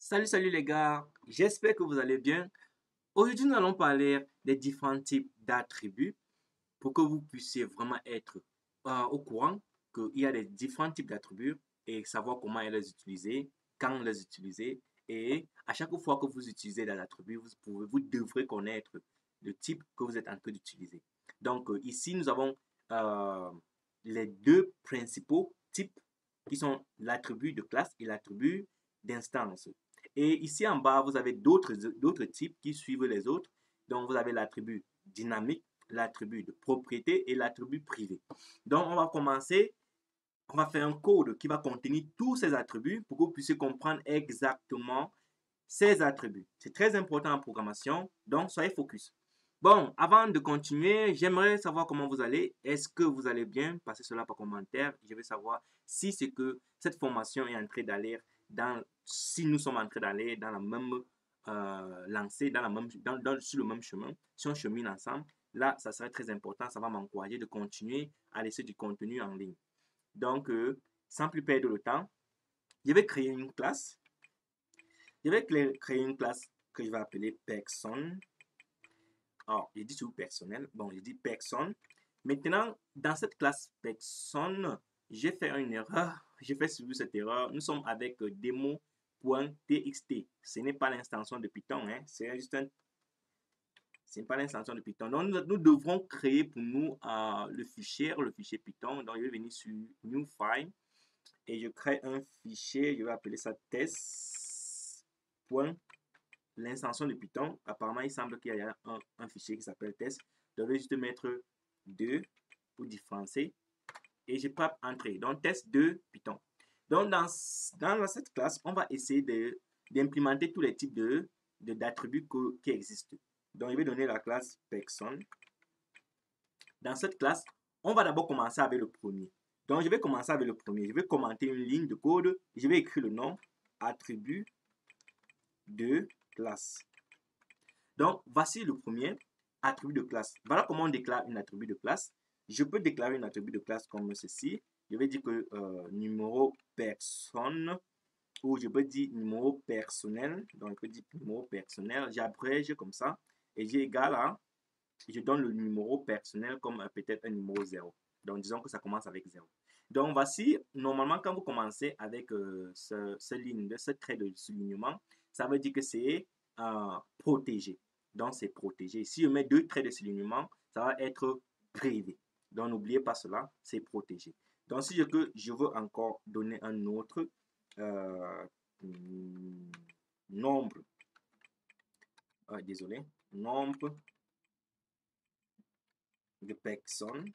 Salut les gars, j'espère que vous allez bien. Aujourd'hui, nous allons parler des différents types d'attributs pour que vous puissiez vraiment être au courant qu'il y a des différents types d'attributs et savoir comment les utiliser, quand les utiliser. Et à chaque fois que vous utilisez des attributs, vous devrez connaître le type que vous êtes en train d'utiliser. Donc ici, nous avons euh, les deux principaux types qui sont l'attribut de classe et l'attribut d'instance. Et ici en bas, vous avez d'autres types qui suivent les autres. Donc, vous avez l'attribut dynamique, l'attribut de propriété et l'attribut privé. Donc, on va commencer. On va faire un code qui va contenir tous ces attributs pour que vous puissiez comprendre exactement ces attributs. C'est très important en programmation, donc soyez focus. Bon, avant de continuer, j'aimerais savoir comment vous allez. Est-ce que vous allez bien? Passez cela par commentaire. Je veux savoir si c'est que cette formation est en train d'aller si nous sommes en train d'aller dans la même lancée, sur le même chemin, si on chemine ensemble. Là, ça serait très important. Ça va m'encourager de continuer à laisser du contenu en ligne. Donc, sans plus perdre le temps, je vais créer une classe. Je vais créer une classe que je vais appeler personne. Alors, je dis tout personnel. Bon, je dis personne. Maintenant, dans cette classe personne, j'ai fait une erreur. J'ai fait subir cette erreur. Nous sommes avec demo.txt. Ce n'est pas l'instance de Python. Hein. C'est juste un. Ce n'est pas l'instance de Python. Donc, nous devrons créer pour nous le fichier Python. Donc, je vais venir sur New File et je crée un fichier. Je vais appeler ça test.l'instance de Python. Apparemment, il semble qu'il y a un fichier qui s'appelle test. Je vais juste mettre 2 pour différencier et je peux entrer. Donc, test 2 Python. Donc, dans cette classe, on va essayer d'implémenter tous les types d'attributs qui existent. Donc, je vais donner la classe personne. Dans cette classe, on va d'abord commencer avec le premier. Donc, je vais commencer avec le premier. Je vais commenter une ligne de code. Je vais écrire le nom attribut de classe. Donc, voici le premier attribut de classe. Voilà comment on déclare une attribut de classe. Je peux déclarer une attribut de classe comme ceci. Je vais dire que numéro personne ou je peux dire numéro personnel. Donc, je peux dire numéro personnel. J'abrège comme ça et j'ai égal à, je donne le numéro personnel comme peut-être un numéro 0. Donc, disons que ça commence avec 0. Donc, voici, normalement, quand vous commencez avec ce trait de soulignement, ça veut dire que c'est protégé. Donc, c'est protégé. Si je mets 2 traits de soulignement, ça va être privé. Donc, n'oubliez pas cela, c'est protégé. Donc, si je veux encore donner un autre nombre, nombre de personnes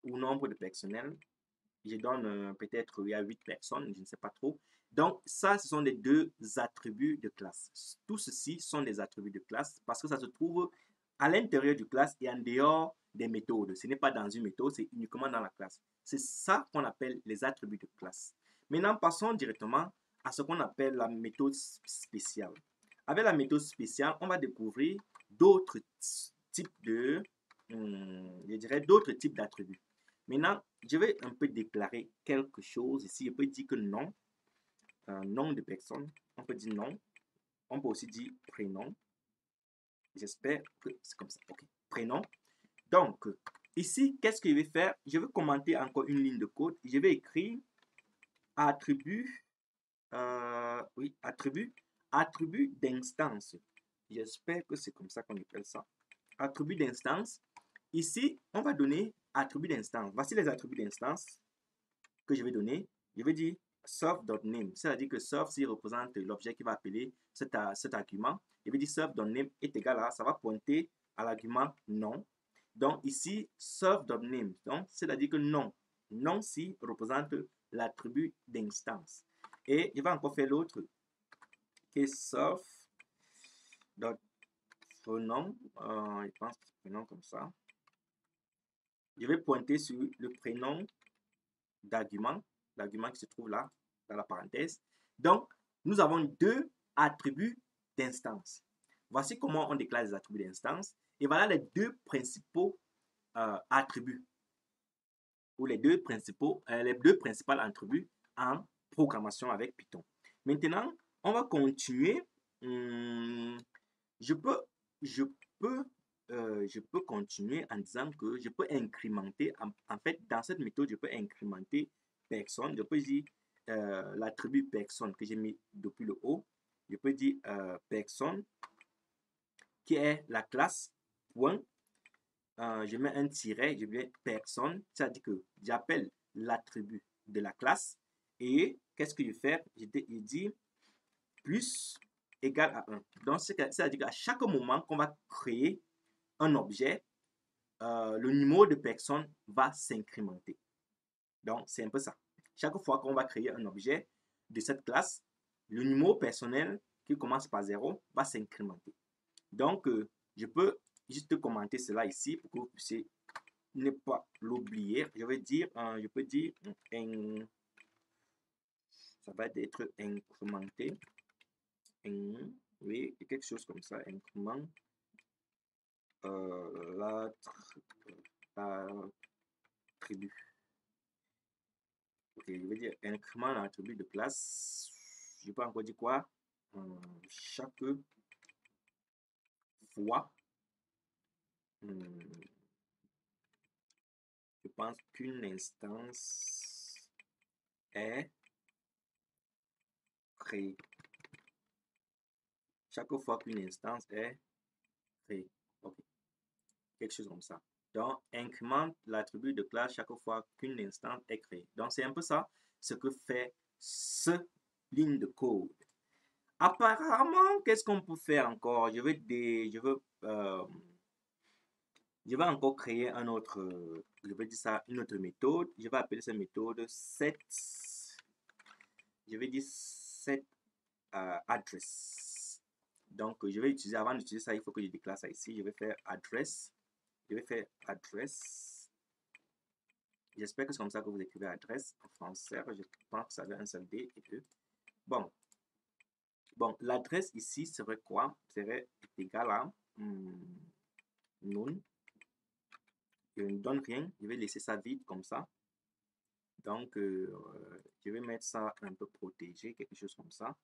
ou nombre de personnels, je donne peut-être il y a 8 personnes, je ne sais pas trop. Donc, ça, ce sont les deux attributs de classe. Tout ceci sont des attributs de classe parce que ça se trouve à l'intérieur du classe et en dehors des méthodes. Ce n'est pas dans une méthode, c'est uniquement dans la classe. C'est ça qu'on appelle les attributs de classe. Maintenant, passons directement à ce qu'on appelle la méthode spéciale. Avec la méthode spéciale, on va découvrir d'autres types d'autres types d'attributs. Maintenant, je vais un peu déclarer quelque chose ici. Je peux dire que nom, nom de personne. On peut dire nom. On peut aussi dire prénom. J'espère que c'est comme ça. OK. Prénom. Donc, ici, qu'est-ce que je vais faire? Je vais commenter encore une ligne de code. Je vais écrire attribut, attribut d'instance. J'espère que c'est comme ça qu'on appelle ça. Attribut d'instance. Ici, on va donner attribut d'instance. Voici les attributs d'instance que je vais donner. Je vais dire serve.name. C'est-à-dire que serve, s'il représente l'objet qui va appeler cet argument, je vais dire serve.name est égal à, ça va pointer à l'argument nom. Donc ici, serve.name, donc c'est-à-dire que nom. Nom ci représente l'attribut d'instance. Et je vais encore faire l'autre qui est serve.pronom. Je pense que c'est prénom comme ça. Je vais pointer sur le prénom d'argument, l'argument qui se trouve là, dans la parenthèse. Donc, nous avons deux attributs d'instance. Voici comment on déclare les attributs d'instance. Et voilà les deux principaux attributs, ou les deux principaux attributs en programmation avec Python. Maintenant, on va continuer. Je peux continuer en disant que je peux incrémenter. En fait, dans cette méthode, je peux incrémenter personne. Je peux dire l'attribut personne que j'ai mis depuis le haut. Je peux dire personne qui est la classe point. Je mets un tiret, je mets personne. C'est-à-dire que j'appelle l'attribut de la classe. Et qu'est-ce que je fais? Je dis plus égal à 1. Donc, c'est-à-dire qu'à chaque moment qu'on va créer un objet, le numéro de personnes va s'incrémenter. Donc, c'est un peu ça. Chaque fois qu'on va créer un objet de cette classe, le numéro personnel qui commence par 0 va s'incrémenter. Donc, je peux juste commenter cela ici pour que vous puissiez ne pas l'oublier. Je peux dire, ça va être incrémenté. Oui, quelque chose comme ça, incrément. L'attribut. Ok, je vais dire incrément l'attribut de classe. Je peux encore dire quoi? Chaque fois, je pense qu'une instance est créée. Chaque fois qu'une instance est créée. Ok, quelque chose comme ça. Donc, incrémente l'attribut de classe chaque fois qu'une instance est créée. Donc, c'est un peu ça ce que fait ce ligne de code. Apparemment, qu'est-ce qu'on peut faire encore? Je vais encore créer un autre, je vais dire ça, une autre méthode. Je vais appeler cette méthode set. Je vais dire set address. Donc, je vais utiliser, avant d'utiliser ça, il faut que je déclare ça ici. Je vais faire address. Je vais faire address. J'espère que c'est comme ça que vous écrivez adresse en français. Je pense que ça avait un seul D et E. Bon, l'adresse ici serait quoi? Serait égal à none. Je ne donne rien. Je vais laisser ça vide comme ça. Donc, je vais mettre ça un peu protégé, quelque chose comme ça.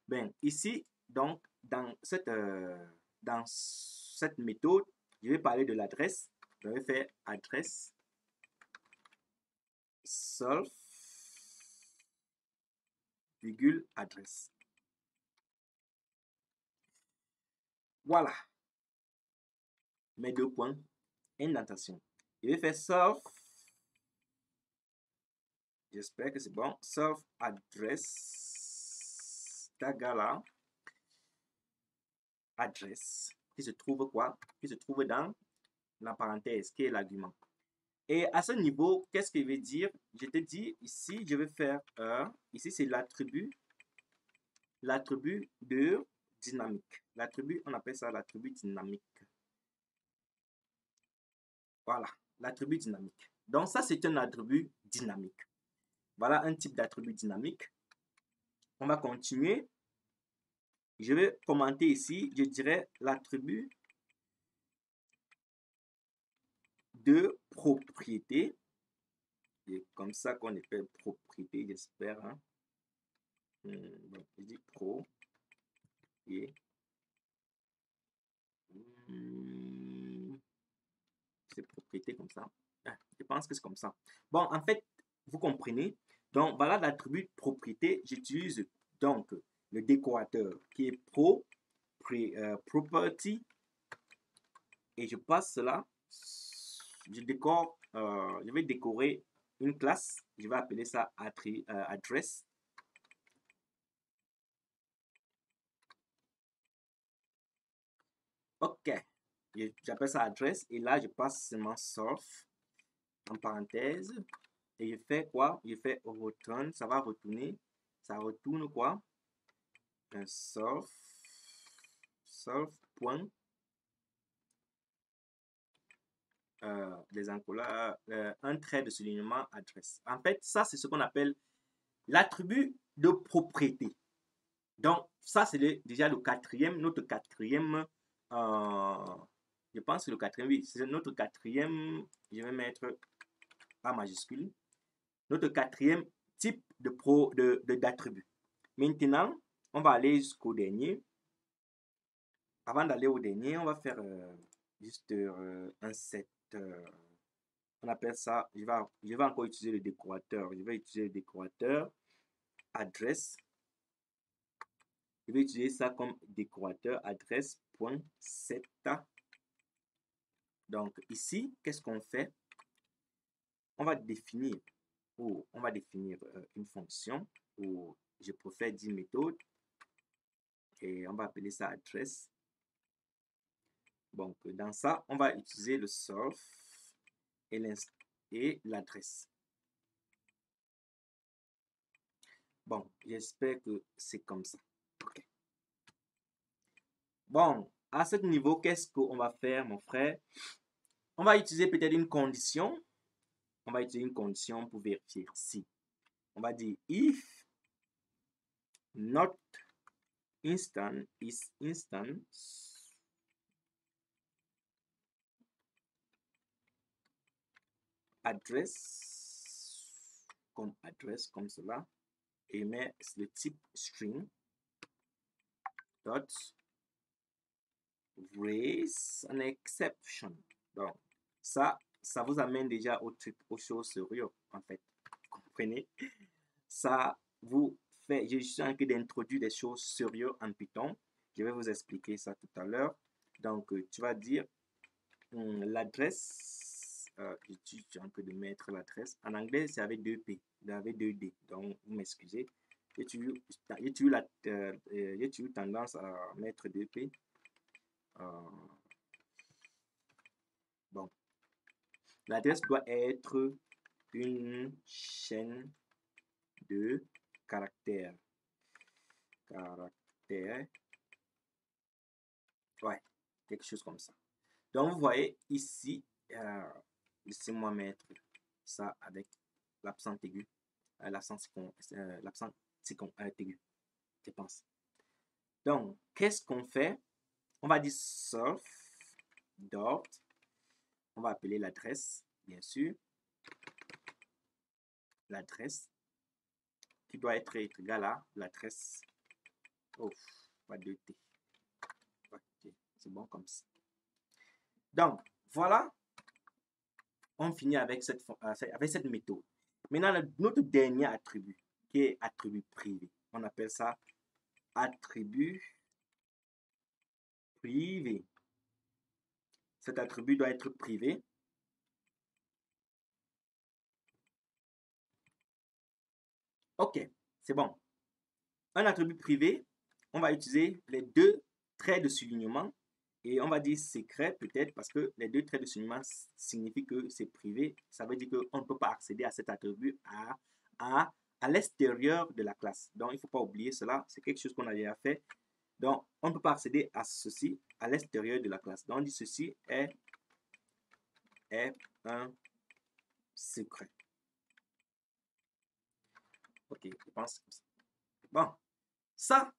Ben, ici, donc, dans cette méthode, je vais parler de l'adresse. Je vais faire adresse self virgule adresse. Voilà. Mes deux points, indentation. Je vais faire self. J'espère que c'est bon. Self address tagala address qui se trouve quoi? Qui se trouve dans la parenthèse qui est l'argument. Et à ce niveau, qu'est-ce que je vais dire? Je te dis ici, je vais faire ici c'est l'attribut de dynamique. L'attribut, on appelle ça l'attribut dynamique. Voilà, l'attribut dynamique. Donc ça, c'est un attribut dynamique. Voilà un type d'attribut dynamique. On va continuer. Je vais commenter ici, je dirais l'attribut de propriété. C'est comme ça qu'on appelle propriété, j'espère. Hein. Bon, je dis pro. Et c'est propriété comme ça. Ah, je pense que c'est comme ça. Bon, en fait, vous comprenez. Donc, voilà l'attribut propriété. J'utilise donc le décorateur qui est property. Et je passe cela. Je décore. Je vais décorer une classe. Je vais appeler ça address. Ok. J'appelle ça adresse. Et là, je passe seulement self en parenthèse. Et je fais quoi? Je fais return. Ça va retourner. Ça retourne quoi? Un self point. Les encollants, un trait de soulignement adresse. En fait, ça, c'est ce qu'on appelle l'attribut de propriété. Donc, ça, c'est déjà le quatrième, notre quatrième, je pense que le quatrième, oui, c'est notre quatrième, je vais mettre A majuscule, notre quatrième type d'attribut. Maintenant, on va aller jusqu'au dernier. Avant d'aller au dernier, on va faire juste un set. On appelle ça, je vais encore utiliser le décorateur. Je vais utiliser le décorateur adresse. Je vais utiliser ça comme décorateur adresse.set. Donc ici, qu'est-ce qu'on fait? On va définir une fonction, ou je préfère dire méthode, et on va appeler ça adresse. Donc dans ça, on va utiliser le self et l'adresse. Bon, j'espère que c'est comme ça. Okay. Bon, à ce niveau, qu'est-ce qu'on va faire, mon frère? On va utiliser peut-être une condition. On va utiliser une condition pour vérifier si. On va dire if not instant is instance address comme cela, et met le type string dot raise an exception. Donc ça vous amène déjà aux choses sérieuses, en fait. Vous comprenez? Ça vous fait, je suis en train d'introduire des choses sérieuses en Python. Je vais vous expliquer ça tout à l'heure. Donc tu vas dire l'adresse, je suis en train de mettre l'adresse. En anglais, c'est avec 2P, avec 2D. Donc, vous m'excusez. J'ai toujours tendance à mettre 2P. Bon. L'adresse doit être une chaîne de caractères. Ouais, quelque chose comme ça. Donc, vous voyez ici, laissez-moi mettre ça avec l'accent aigu, l'accent aigu, je pense. Donc, qu'est-ce qu'on fait? On va dire self dot, on va appeler l'adresse, bien sûr, l'adresse qui doit être égale à l'adresse, pas de T. Okay, c'est bon comme ça. Donc, voilà, on finit avec cette méthode. Maintenant, notre dernier attribut, qui est attribut privé, on appelle ça attribut privé. Cet attribut doit être privé. Ok, c'est bon. Un attribut privé, on va utiliser les deux traits de soulignement et on va dire secret peut-être parce que les deux traits de soulignement signifient que c'est privé. Ça veut dire qu'on ne peut pas accéder à cet attribut à l'extérieur de la classe. Donc, il ne faut pas oublier cela. C'est quelque chose qu'on a déjà fait. Donc, on ne peut pas accéder à ceci à l'extérieur de la classe. Donc, on dit ceci est un secret. Ok, je pense que bon, ça,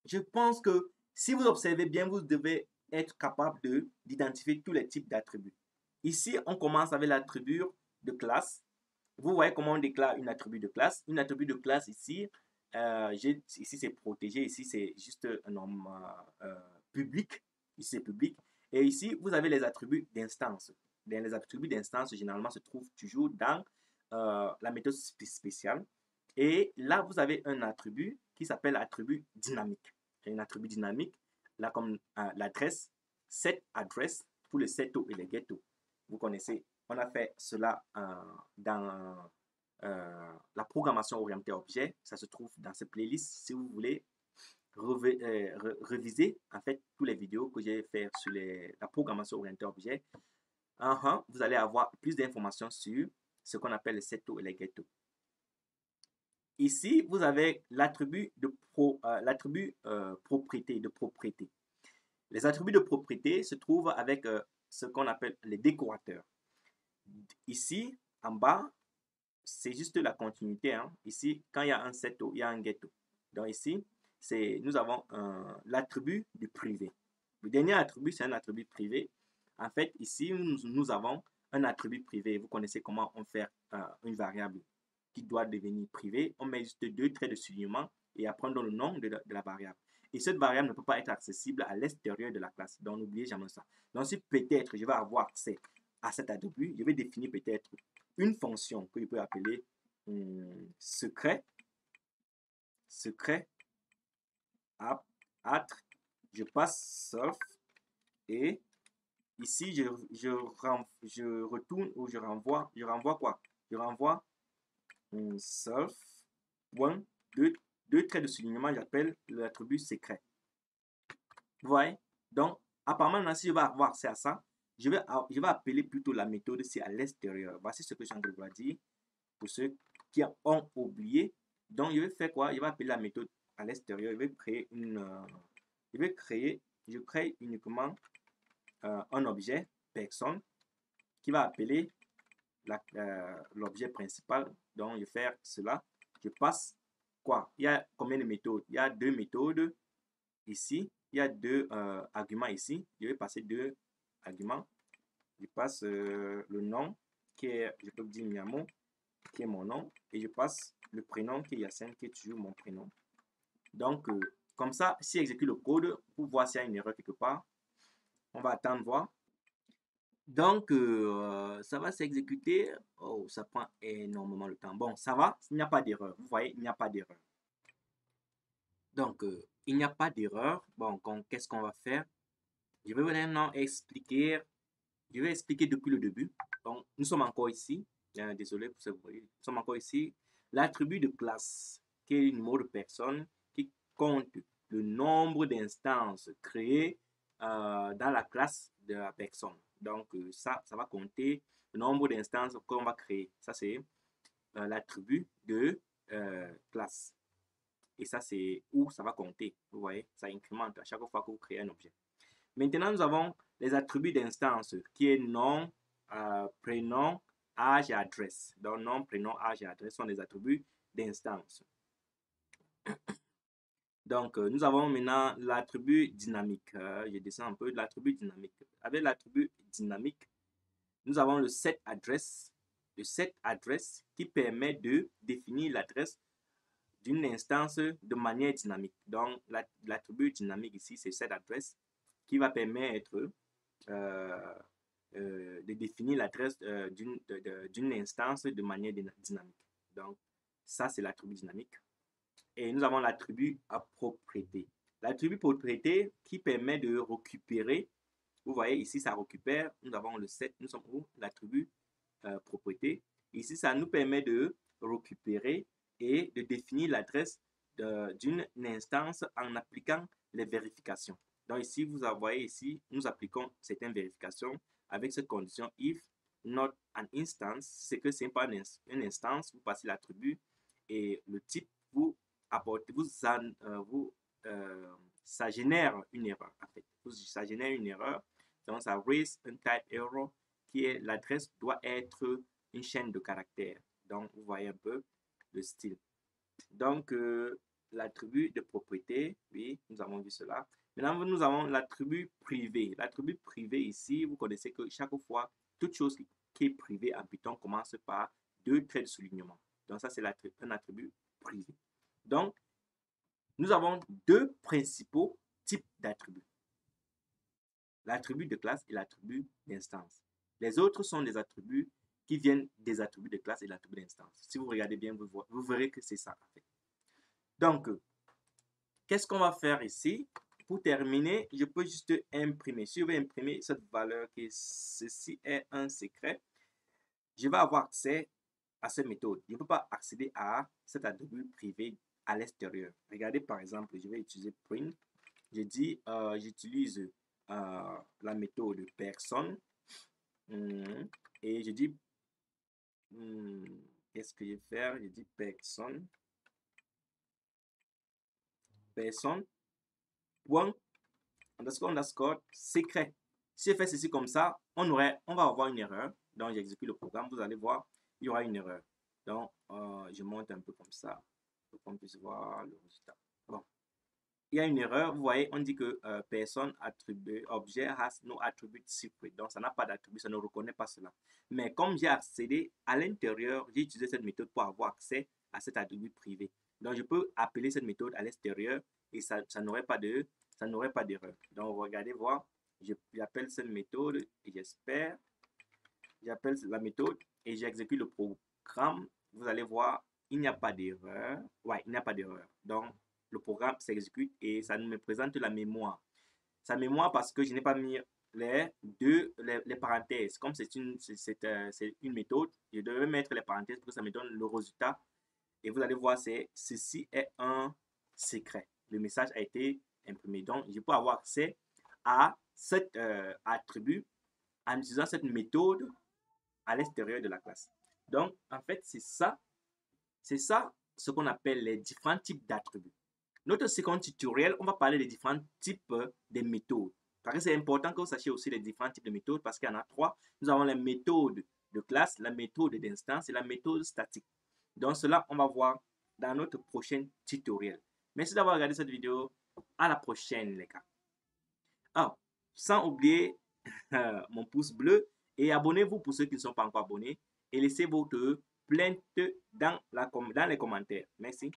je pense que si vous observez bien, vous devez être capable d'identifier tous les types d'attributs. Ici, on commence avec l'attribut de classe. Vous voyez comment on déclare une attribut de classe. Une attribut de classe ici, ici c'est protégé, ici c'est juste un nom public. Ici c'est public. Et ici, vous avez les attributs d'instance. Les attributs d'instance, généralement, se trouvent toujours dans la méthode spéciale. Et là, vous avez un attribut qui s'appelle attribut dynamique. Un attribut dynamique, là comme l'adresse, set address pour le seto et le ghetto. Vous connaissez, on a fait cela dans la programmation orientée objet. Ça se trouve dans cette playlist si vous voulez réviser en fait tous les vidéos que j'ai fait sur la programmation orientée objet. Vous allez avoir plus d'informations sur ce qu'on appelle le seto et le ghetto. Ici, vous avez l'attribut de propriété, Les attributs de propriété se trouvent avec ce qu'on appelle les décorateurs. Ici, en bas, c'est juste la continuité. Hein. Ici, quand il y a un seto, il y a un ghetto. Donc ici, nous avons l'attribut du privé. Le dernier attribut, c'est un attribut privé. En fait, ici, nous avons un attribut privé. Vous connaissez comment on fait une variable qui doit devenir privée. On met juste deux traits de soulignement et apprendre le nom de la variable. Et cette variable ne peut pas être accessible à l'extérieur de la classe. Donc, n'oubliez jamais ça. Donc, si peut-être je vais avoir accès à cet attribut, je vais définir peut-être une fonction que je peux appeler secret, attre, je passe self, et ici je retourne ou je renvoie quoi? Je renvoie self, point, deux traits de soulignement, j'appelle l'attribut secret. Vous voyez? Donc, apparemment, si je vais avoir accès à ça, je vais appeler plutôt la méthode si à l'extérieur. Voici ce que je suis en train de vous dire pour ceux qui ont oublié. Donc, je vais faire quoi? Je vais appeler la méthode à l'extérieur. Je vais créer je crée uniquement un objet personne qui va appeler l'objet principal. Donc, je vais faire cela. Je passe quoi? Il y a combien de méthodes? Il y a deux méthodes ici. Il y a deux arguments ici. Je vais passer deux arguments. Je passe le nom qui est, je peux dire Miamo, qui est mon nom. Et je passe le prénom qui est Yassine, qui est toujours mon prénom. Donc, comme ça, si j'exécute le code pour voir s'il y a une erreur quelque part, on va attendre voir. Donc, ça va s'exécuter. Oh, ça prend énormément de temps. Bon, ça va, il n'y a pas d'erreur. Vous voyez, il n'y a pas d'erreur. Donc, il n'y a pas d'erreur. Bon, qu'est-ce qu'on va faire? Je vais maintenant expliquer. Je vais expliquer depuis le début. Donc, nous sommes encore ici. Désolé pour ce bruit. Nous sommes encore ici. L'attribut de classe, qui est le numéro de personne qui compte le nombre d'instances créées dans la classe de la personne. Donc, ça va compter le nombre d'instances qu'on va créer. Ça, c'est l'attribut de classe. Et ça, c'est où ça va compter. Vous voyez, ça incrémente à chaque fois que vous créez un objet. Maintenant, nous avons les attributs d'instance qui est nom, prénom, âge et adresse. Donc, nom, prénom, âge et adresse sont des attributs d'instance. Donc, nous avons maintenant l'attribut dynamique. Je descends un peu de l'attribut dynamique. Avec l'attribut dynamique, nous avons le set address. Le set address qui permet de définir l'adresse d'une instance de manière dynamique. Donc, l'attribut dynamique ici, c'est set address qui va permettre de définir l'adresse d'une instance de manière dynamique. Donc, ça, c'est l'attribut dynamique. Et nous avons l'attribut propriété. L'attribut propriété qui permet de récupérer. Vous voyez, ici, ça récupère. Nous avons le set. Nous sommes où? L'attribut propriété. Ici, ça nous permet de récupérer et de définir l'adresse d'une instance en appliquant les vérifications. Donc ici, vous voyez ici, nous appliquons certaines vérifications avec cette condition if not an instance, c'est que ce n'est pas une instance, vous passez l'attribut et le type, vous apportez, ça génère une erreur en fait. Ça génère une erreur, donc ça raise un type error qui est l'adresse doit être une chaîne de caractères. Donc vous voyez un peu le style. Donc l'attribut de propriété, oui, nous avons vu cela. Maintenant, nous avons l'attribut privé. L'attribut privé ici, vous connaissez que chaque fois, toute chose qui est privée en Python commence par deux traits de soulignement. Donc ça, c'est un attribut privé. Donc, nous avons deux principaux types d'attributs. L'attribut de classe et l'attribut d'instance. Les autres sont des attributs qui viennent des attributs de classe et l'attribut d'instance. Si vous regardez bien, vous verrez que c'est ça en fait. Donc, qu'est-ce qu'on va faire ici? Pour terminer, je peux juste imprimer. Si je veux imprimer cette valeur qui ceci est un secret, je vais avoir accès à cette méthode. Je ne peux pas accéder à cet attribut privé à l'extérieur. Regardez par exemple, je vais utiliser print. Je dis, j'utilise la méthode personne et je dis, qu'est-ce que je vais faire? Je dis personne, point, underscore, secret. Si je fais ceci comme ça, on va avoir une erreur. Donc, j'exécute le programme. Vous allez voir, il y aura une erreur. Donc, je monte un peu comme ça pour qu'on puisse voir le résultat. Bon. Il y a une erreur. Vous voyez, on dit que personne attribut objet has no attribute secret. Donc, ça n'a pas d'attribut, ça ne reconnaît pas cela. Mais comme j'ai accédé à l'intérieur, j'ai utilisé cette méthode pour avoir accès à cet attribut privé. Donc, je peux appeler cette méthode à l'extérieur et ça n'aurait pas d'erreur. Donc, regardez voir. J'appelle cette méthode et j'espère. J'appelle la méthode et j'exécute le programme. Vous allez voir, il n'y a pas d'erreur. Ouais, il n'y a pas d'erreur. Donc, le programme s'exécute et ça me présente la mémoire. Sa mémoire parce que je n'ai pas mis les parenthèses. Comme c'est une méthode, je devais mettre les parenthèses pour que ça me donne le résultat. Et vous allez voir, ceci est un secret. Le message a été imprimé. Donc, je peux avoir accès à cet attribut en utilisant cette méthode à l'extérieur de la classe. Donc, en fait, c'est ça ce qu'on appelle les différents types d'attributs. Notre second tutoriel, on va parler des différents types de méthodes. Parce que c'est important que vous sachiez aussi les différents types de méthodes parce qu'il y en a 3. Nous avons la méthode de classe, la méthode d'instance et la méthode statique. Donc cela, on va voir dans notre prochain tutoriel. Merci d'avoir regardé cette vidéo. À la prochaine, les gars. Ah, sans oublier mon pouce bleu et abonnez-vous pour ceux qui ne sont pas encore abonnés et laissez votre plainte dans les commentaires. Merci.